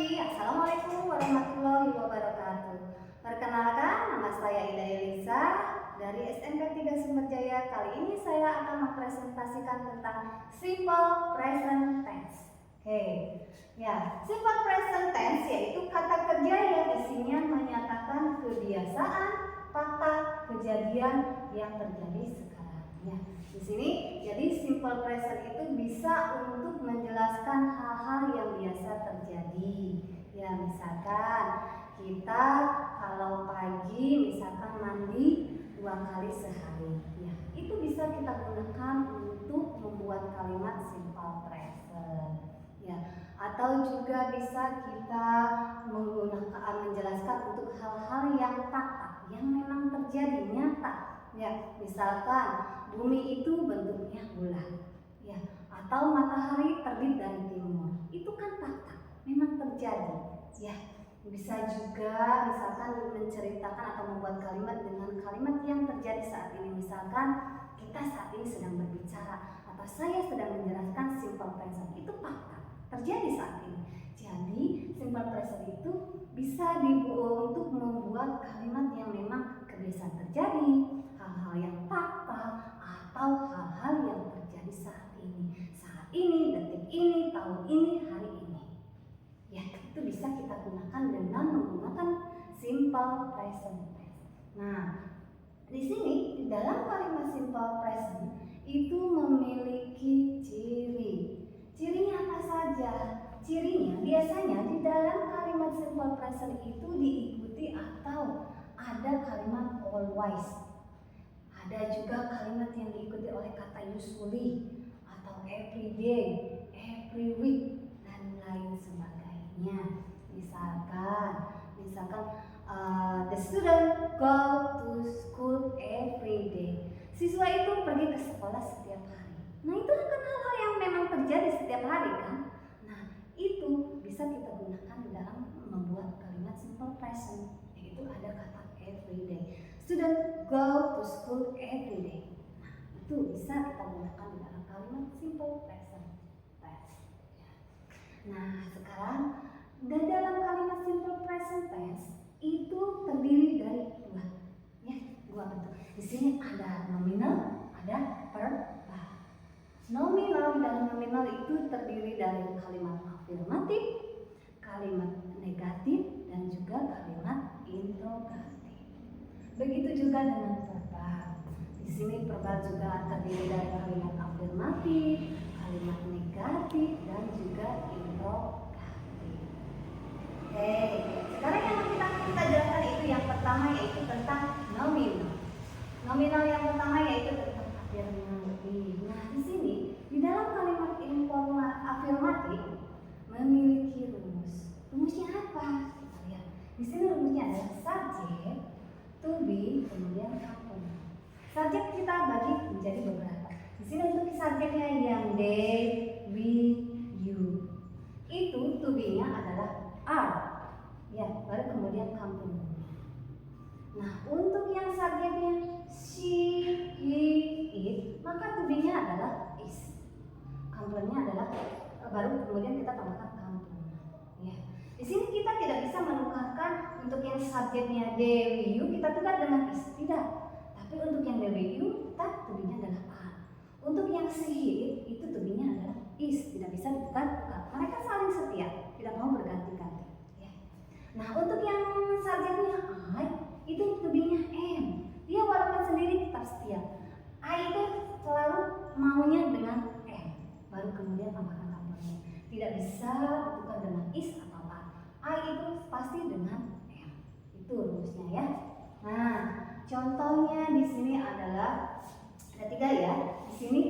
pagi, Assalamualaikum warahmatullahi wabarakatuh. Perkenalkan, nama saya Ida Elisa dari SMP 3 Sumberjaya. Kali ini saya akan mempresentasikan tentang simple present tense. Simple present tense yaitu kata kerja yang isinya menyatakan kebiasaan, fakta, kejadian yang terjadi sekarang. Di sini jadi simple present itu bisa untuk menjelaskan hal-hal yang biasa terjadi. Misalkan kita kalau pagi misalkan mandi 2 kali sehari. Itu bisa kita gunakan untuk membuat kalimat simple present. Atau juga bisa kita menjelaskan untuk hal-hal yang fakta, yang memang terjadi nyata. Misalkan bumi itu bentuknya bulat, atau matahari terbit dari timur. Itu kan fakta, memang terjadi. Bisa juga misalkan menceritakan atau membuat kalimat dengan kalimat yang terjadi saat ini. Misalkan kita saat ini sedang berbicara atau saya sedang menjelaskan simple present, itu fakta, terjadi saat ini. Jadi simple present itu bisa dibuat untuk membuat kalimat yang memang kebiasaan terjadi, hal-hal yang fakta, atau hal-hal yang terjadi saat ini, detik ini, tahun ini, hari ini. Itu bisa kita gunakan dengan menggunakan simple present tense. Di sini di dalam kalimat simple present itu memiliki ciri. Cirinya apa saja? Cirinya biasanya di dalam kalimat simple present itu diikuti atau ada kalimat always. Ada juga kalimat yang diikuti oleh kata usually atau every day, every week, dan lain sebagainya. Misalkan the student go to school every day. Siswa itu pergi ke sekolah setiap hari. Itu kan hal-hal yang memang terjadi setiap hari kan. Itu bisa kita gunakan di dalam membuat kalimat simple present, yaitu ada kata every day. Student go to school every day. Itu bisa kita gunakan di dalam kalimat simple present tense. Sekarang di dalam kalimat simple present tense itu terdiri dari dua bentuk. Di sini ada nominal, ada verbal. Nominal dan nominal itu terdiri dari kalimat afirmatif, kalimat negatif, dan juga kalimat interrogatif. Begitu juga dengan verbal. Di sini verbal juga terdiri dari kalimat afirmatif, kalimat negatif, dan juga interrogatif. Sekarang yang kita jelaskan itu yang pertama yaitu tentang nominal. Nominal yang pertama yaitu tentang afirmatif. Di sini di dalam kalimat afirmatif memiliki rumus. Rumusnya apa? Kita lihat. Di sini rumusnya adalah subjek, to be, kemudian complement. Subjek kita bagi menjadi beberapa. Di sini untuk subjeknya yang they, we, you. Itu to be-nya adalah are. Baru kemudian complement. Untuk yang subjeknya she, he, it, maka to be-nya adalah is. Complement-nya adalah baru kemudian kita tambahkan complement. Di sini kita tidak bisa menukarkan untuk yang subjeknya they, we, you kita tukar dengan is, tidak. Tapi untuk yang they, we, you kita to be-nya adalah are. Untuk yang she, it itu to be-nya adalah is, tidak bisa ditukar. Mereka saling setia, tidak mau berganti-ganti. Untuk yang subjeknya I itu to be-nya am. Dia walaupun sendiri tetap setia. I itu selalu maunya dengan am. Baru kemudian tambahkan complement. Tidak bisa ditukar dengan is atau are. I itu pasti dengan am. Itu rumusnya ya. Contohnya di sini adalah ada 3 ya. Di sini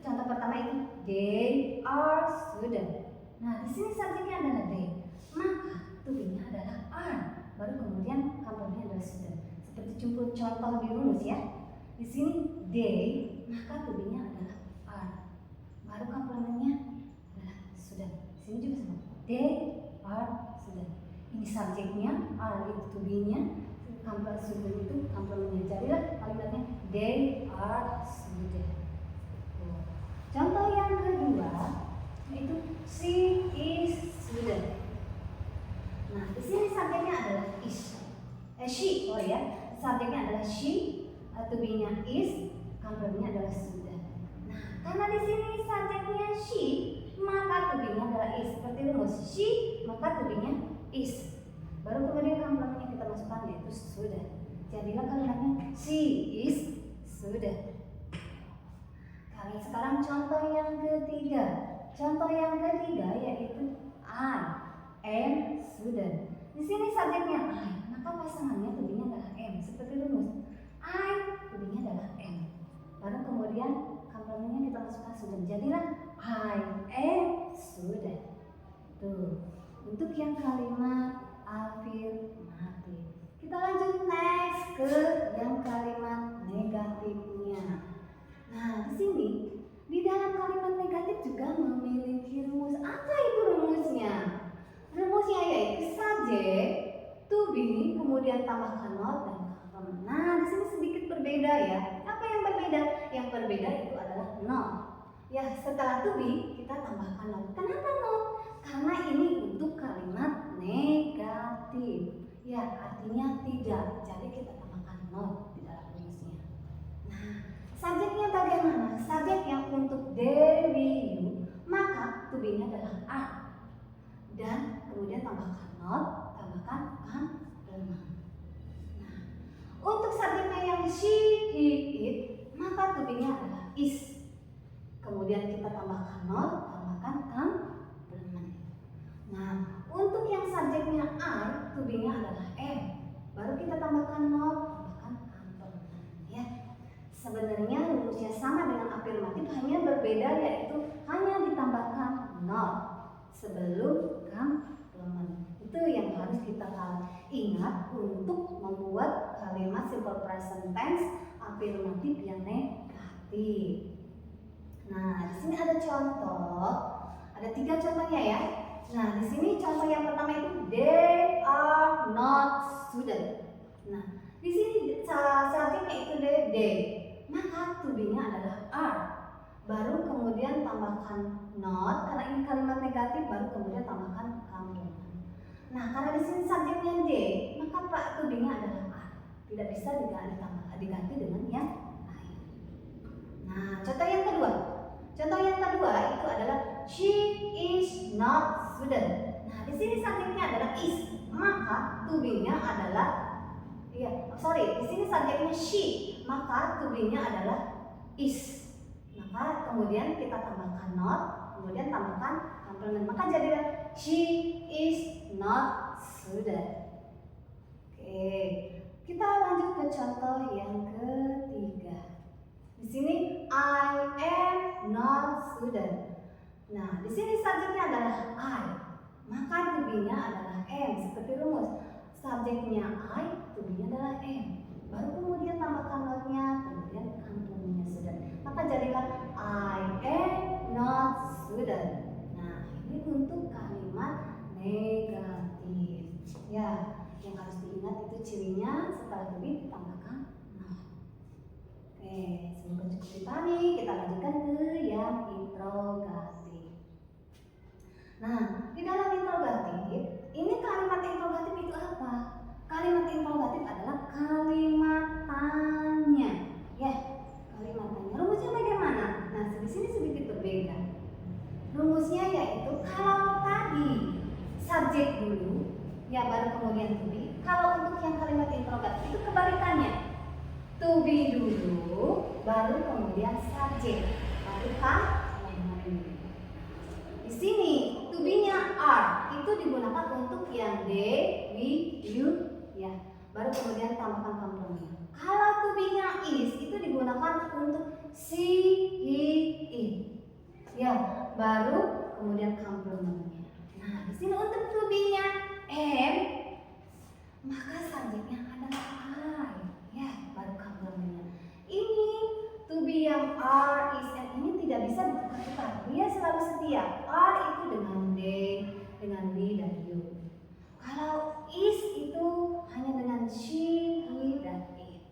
contoh pertama itu they are student. Di sini subjeknya adalah they. Maka to be-nya adalah are. Baru kemudian complement-nya adalah student. Seperti contoh di rumus ya. Di sini they, maka to be-nya adalah are. Baru complement-nya adalah student. Di sini juga sama. They are student. Ini subjeknya, are itu to be-nya, student itu complement-nya. Jadilah kalimatnya they are student. Contoh yang kedua yaitu she is student. Oh ya, subjeknya adalah she, to be-nya is, complement-nya adalah sudah. Nah, karena di sini subjeknya she, maka to be-nya adalah is. Seperti rumus she, maka to be-nya is. Baru kemudian complement-nya kita masukkan yaitu sudah. Jadilah kalimatnya she is sudah. Sekarang contoh yang ketiga. Contoh yang ketiga yaitu I am sudah. Di sini subjeknya I, maka pasangannya to be-nya adalah am. Seperti rumus I, to be-nya adalah am. Baru kemudian complement-nya kita masukkan sudah. Jadilah I am sudah. Tuh. Untuk yang kalimat afirmatif. Kita lanjut next ke yang kalimat negatifnya. Nah, di sini di dalam kalimat negatif juga memiliki rumus. Apa itu rumusnya? Rumusnya yaitu subjek, to be, kemudian tambahkan not dan complement. Nah, di sini sedikit berbeda ya. Apa yang berbeda? Yang berbeda itu adalah not. Ya, setelah to be kita tambahkan not. Kenapa not? Karena ini untuk kalimat negatif. Ya, artinya tidak. Jadi kita tambahkan not di dalam rumusnya. Nah, subjeknya bagaimana? Subjek yang untuk they, we, you, maka to be-nya adalah are. Dan kemudian tambahkan not, tambahkan complement. Nah, untuk subjeknya yang she, he, it, maka to be-nya adalah is. Kemudian kita tambahkan not, tambahkan complement. Nah, untuk yang subjeknya I, to be-nya adalah am. Baru kita tambahkan not, tambahkan complement. Ya. Sebenarnya rumusnya sama dengan afirmatif, hanya berbeda yaitu hanya ditambahkan not sebelum complement. Itu yang harus kita ingat untuk membuat kalimat simple present tense afirmatif yang negatif. Nah, di sini ada contoh, ada 3 contohnya ya. Nah, di sini contoh yang pertama itu they are not student. Nah, di sini subjeknya itu they. Maka to be-nya adalah are. Baru kemudian tambahkan not, karena ini kalimat negatif, baru kemudian tambahkan complement. Nah, karena di sini subjeknya they, maka to be-nya adalah are. Tidak bisa diganti dengan yang lain. Nah, contoh yang kedua. Contoh yang kedua itu adalah she is not student. Nah, di sini subjeknya adalah is, maka to be-nya adalah di sini subjeknya she, maka to be-nya adalah is. Maka kemudian kita tambahkan not, kemudian tambahkan complement. Maka jadilah she is not student. Oke, kita lanjut ke contoh yang ketiga. Di sini I am not student. Nah, di sini subjeknya adalah I, maka to be-nya adalah am. Seperti rumus subjeknya I, to be-nya adalah am. Baru kemudian tambahkan not-nya, kemudian complement-nya student. Maka jadilah I am not student. Nah, ini untuk kalimat negatif. Ya, yang harus diingat itu cirinya setelah to be ditambahkan not. Oke, semoga cukup dipahami. Kita lanjutkan ke yang interrogatif. Nah, di dalam interrogatif, ini kalimat interrogatif itu apa? Kalimat interrogatif adalah kalimat tanya. Ya, kalimat tanya. Rumusnya bagaimana? Nah, di sini sedikit berbeda. Rumusnya yaitu kalau tadi subjek dulu, ya baru kemudian to be. Kalau untuk yang kalimat interrogatif itu kebalikannya. To be dulu, baru kemudian subjek, baru complement. Di sini to be-nya are itu digunakan untuk yang they, we, you, ya. Baru kemudian tambahkan complement. Kalau to be-nya is itu digunakan untuk she, he, it, ya. Baru kemudian complement-nya. Nah, di sini untuk to be-nya am, maka subjeknya adalah I, ya. Baru complement-nya. Ini to be yang are, is, and ini tidak bisa ditukar-tukar. Dia selalu setia. Are itu dengan they, dengan we, dan you. Kalau is itu hanya dengan she, he, dan it.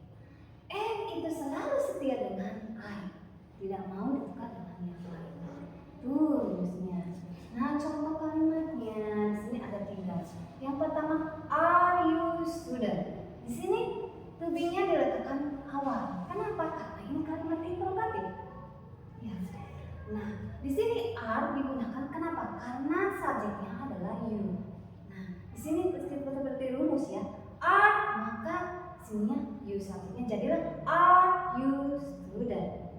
And itu selalu setia dengan I. Tidak mau ditukar dengan yang lain. Itu rumusnya. Nah, contoh Di sini are digunakan kenapa? Karena subjeknya adalah you. Nah, di sini seperti rumus ya. Are maka sininya you subjeknya jadilah are you student.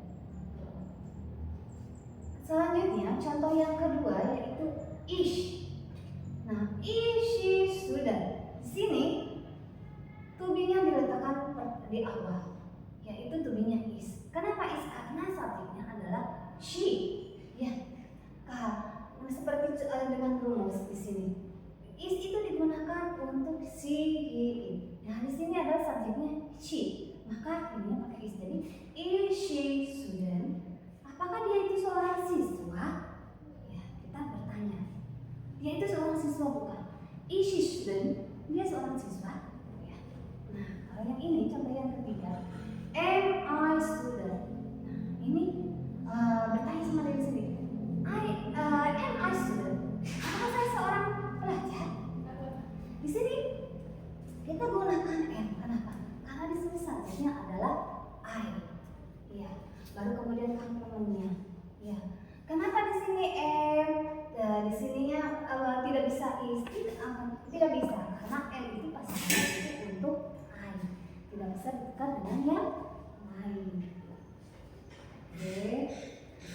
Selanjutnya contoh yang kedua yaitu is. Nah, is she student. Di sini to be-nya diletakkan di awal, yaitu to be-nya is. Kenapa is? Karena subjeknya adalah she. Ya, seperti dengan rumus di sini. Is itu digunakan untuk she, he, it. Nah, di sini adalah subjeknya she. Maka ini pakai is. Jadi, is she student? Apakah dia itu seorang siswa? Ya, kita bertanya. Dia itu seorang siswa bukan? Is she student? Dia seorang siswa? Ya. Nah, kalau yang ini contoh yang ketiga. Am I student? Nah, ini bertanya sama diri sendiri. Am I student? Apakah saya seorang pelajar? Di sini kita gunakan am. Kenapa? Karena di sini subjeknya adalah I. Ya. Baru kemudian komplementnya. Ya. Kenapa di sini am? Di sininya tidak bisa is. Tidak bisa karena am itu pasangan itu untuk I. Tidak bisa dekat dengan yang lain. Oke.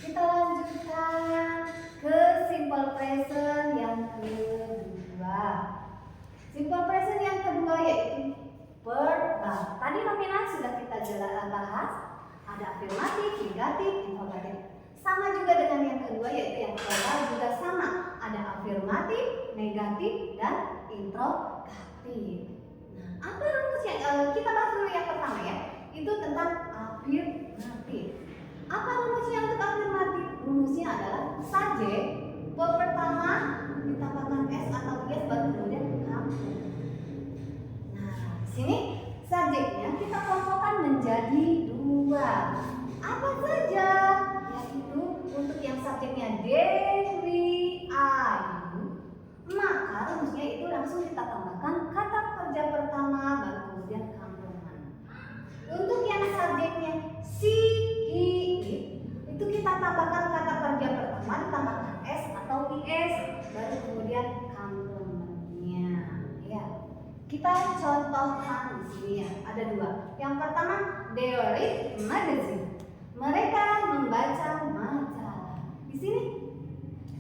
Kita lanjutkan ke simple present yang kedua. Simple present yang kedua yaitu verb. Tadi nominal sudah kita bahas. Ada afirmatif, negatif, interrogatif. Sama juga dengan yang kedua yaitu yang verbal juga sama. Ada afirmatif, negatif, dan interrogatif. Nah, apa rumusnya? Kita bahas dulu yang pertama ya. Itu tentang afirmatif. Apa rumusnya untuk afirmatif? Rumusnya adalah subjek verb pertama ditambahkan s atau is baru kemudian kamu. Nah, di sini subjeknya kita kelompokkan menjadi dua. Apa saja? Yaitu untuk yang subjeknya Dewi, Ayu, maka rumusnya itu langsung kita tambahkan kata kerja pertama baru kemudian komplement. Untuk yang subjeknya si, he, it, itu kita tambahkan kata kerja pertama ditambahkan s atau is baru kemudian komplementnya. Ya. Kita contohkan di sini ya, ada dua. Yang pertama, they read magazine. Mereka membaca majalah. Di sini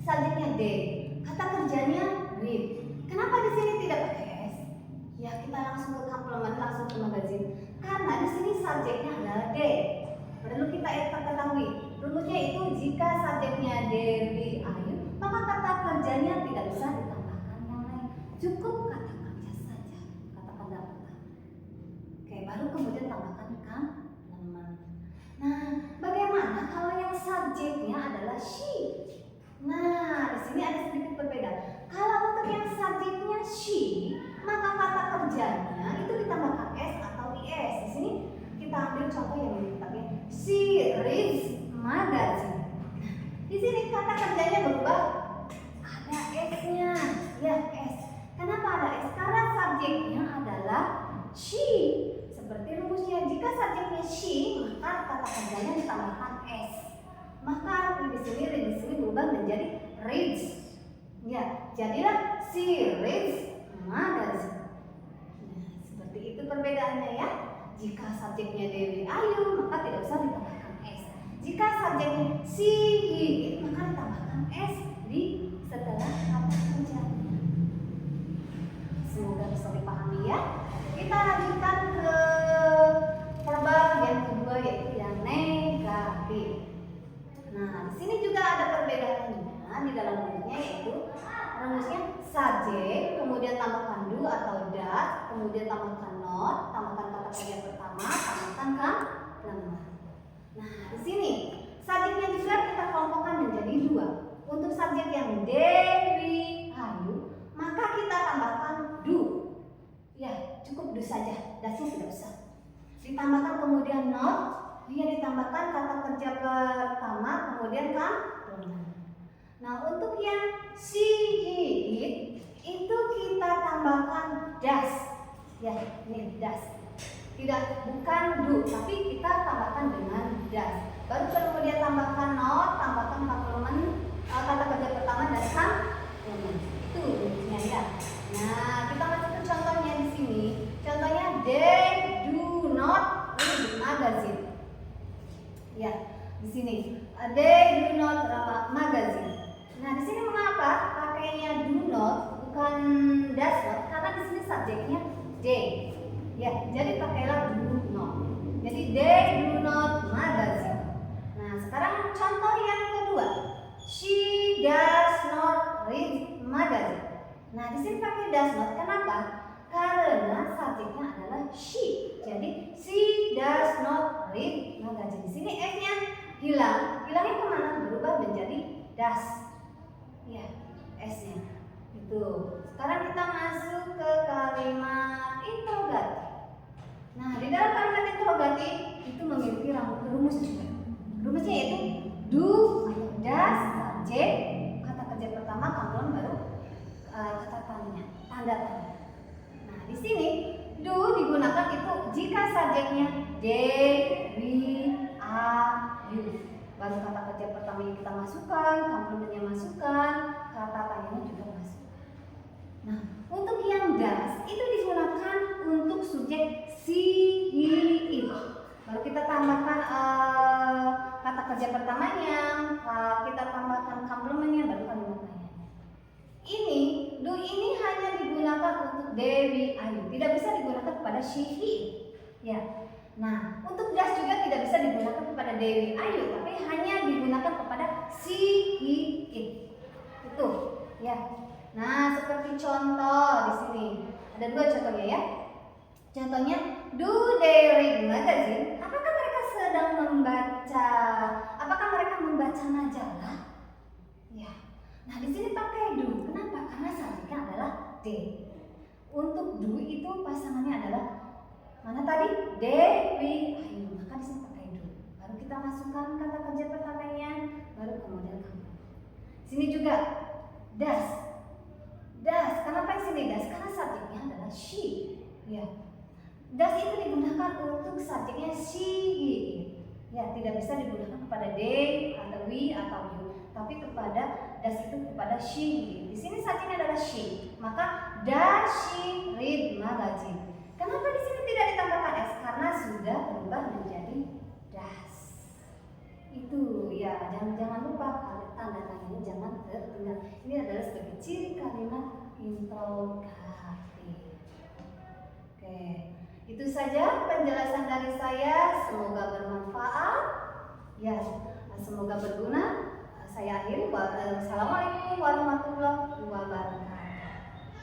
subjeknya they, kata kerjanya read. Kenapa di sini tidak pakai s? Ya, kita langsung ke komplement, langsung ke magazine. Karena di sini subjeknya adalah they. Perlu kita ketahui, rumusnya itu jika subjeknya Dewi, Ayu, maka kata kerjanya tidak bisa ditambahkan yang lain. Cukup kata kerja saja, kata kerja pertama. Oke, baru kemudian tambahkan komplement. Nah, bagaimana kalau yang subjeknya adalah she? Nah, di sini ada sedikit berbeda. Kalau untuk yang subjeknya she, maka kata kerjanya itu ditambahkan s atau is. Di sini kita ambil contoh yang ditetapkan. She reads magazine. Di sini kata kerjanya berubah, ada s-nya, ya s. Kenapa ada s? Karena subjeknya adalah she. Seperti rumusnya, jika subjeknya she, maka kata kerjanya ditambahkan s. Maka di sini berubah menjadi reads. Ya, jadilah she reads magazine. Nah, seperti itu perbedaannya ya. Jika subjeknya Dewi, Ayu, maka tidak usah ditambahkan s. Jika subjeknya she, he, it, maka ditambahkan s di setelah kata kerjanya. Semoga bisa dipahami ya. Kita lanjutkan ke verbal yang kedua yaitu yang negatif. Nah, di sini juga ada perbedaannya di dalam rumusnya yaitu rumusnya subjek, kemudian tambahkan do atau does, kemudian tambahkan not, tambahkan kata kerja pertama, tambahkan komplement. Nah, di sini subjeknya juga kita kelompokkan menjadi dua. Untuk subjek yang Dewi, Ayu, maka kita tambahkan do. Ya, cukup do saja, dasnya tidak usah. Ditambahkan kemudian not, dia ditambahkan kata kerja pertama, kemudian komplement. Nah, untuk yang she, he, it, itu kita tambahkan does. Ya, ini does. Bukan do, tapi kita tambahkan dengan does. Baru kemudian tambahkan not, tambahkan komplement kata kerja pertama dan komplement. Itu rumusnya ya. Nah, kita masuk ke contohnya di sini. Contohnya they do not read magazine. Ya, di sini they do not read magazine. Nah, di sini mengapa pakainya do not bukan does not? Karena di sini subjeknya they. Ya, jadi pakailah do not. Jadi they do not magazine. Nah, sekarang contoh yang kedua. She does not read magazine. Nah, di sini pakai does not. Kenapa? Karena subjeknya adalah she. Jadi she does not read magazine. Di sini s-nya hilang. Hilangnya kemana? Berubah menjadi does. Ya, s-nya. Itu. Sekarang kita masuk ke kalimat interrogatif. Nah, di dalam kalimat interrogatif itu memiliki rumus juga. Rumusnya yaitu do atau does, subjek, kata kerja pertama, komplement, baru kata tanya, tanda tanya. Nah, di sini do digunakan itu jika subjeknya they, we, are, you. Baru kata kerja pertama yang kita masukkan, komplementnya masukkan, kata tanyanya juga masukkan. Nah, untuk yang does itu digunakan untuk subjek she, he, it. Baru kita tambahkan kata kerja pertamanya, kita tambahkan komplementnya, baru kalimat tanya. Ini do ini hanya digunakan untuk they, we, are, you. Tidak bisa digunakan kepada she, he, it. Ya. Nah, untuk does juga tidak bisa digunakan kepada they, we, are, you, tapi hanya digunakan kepada she, he, it. Itu, ya. Nah, seperti contoh di sini. Ada dua contohnya ya. Contohnya, do they read magazine? Apakah mereka sedang membaca? Apakah mereka membaca majalah? Ya. Nah, di sini pakai do. Kenapa? Karena subjeknya adalah they. Untuk do itu pasangannya adalah mana tadi? They, we, are, you. Maka di sini pakai do. Baru kita masukkan kata kerja pertamanya, baru kemudian kamu. Sini juga does. Does. Kenapa di sini does? Karena subjeknya adalah she. Ya. Does itu digunakan untuk subjeknya she, he. Ya, tidak bisa digunakan kepada they atau we atau you, tapi kepada does itu kepada she, he. Di sini subjeknya adalah she, maka does she read magazine. Kenapa di sini tidak ditambahkan s? Karena sudah berubah menjadi does. Itu ya, jangan lupa tanda tanyanya jangan tertinggal. Ini adalah sebagai ciri kalimat interrogatif. Oke. Itu saja penjelasan dari saya, semoga bermanfaat. Ya, semoga berguna. Saya akhiri. Wassalamualaikum warahmatullahi wabarakatuh.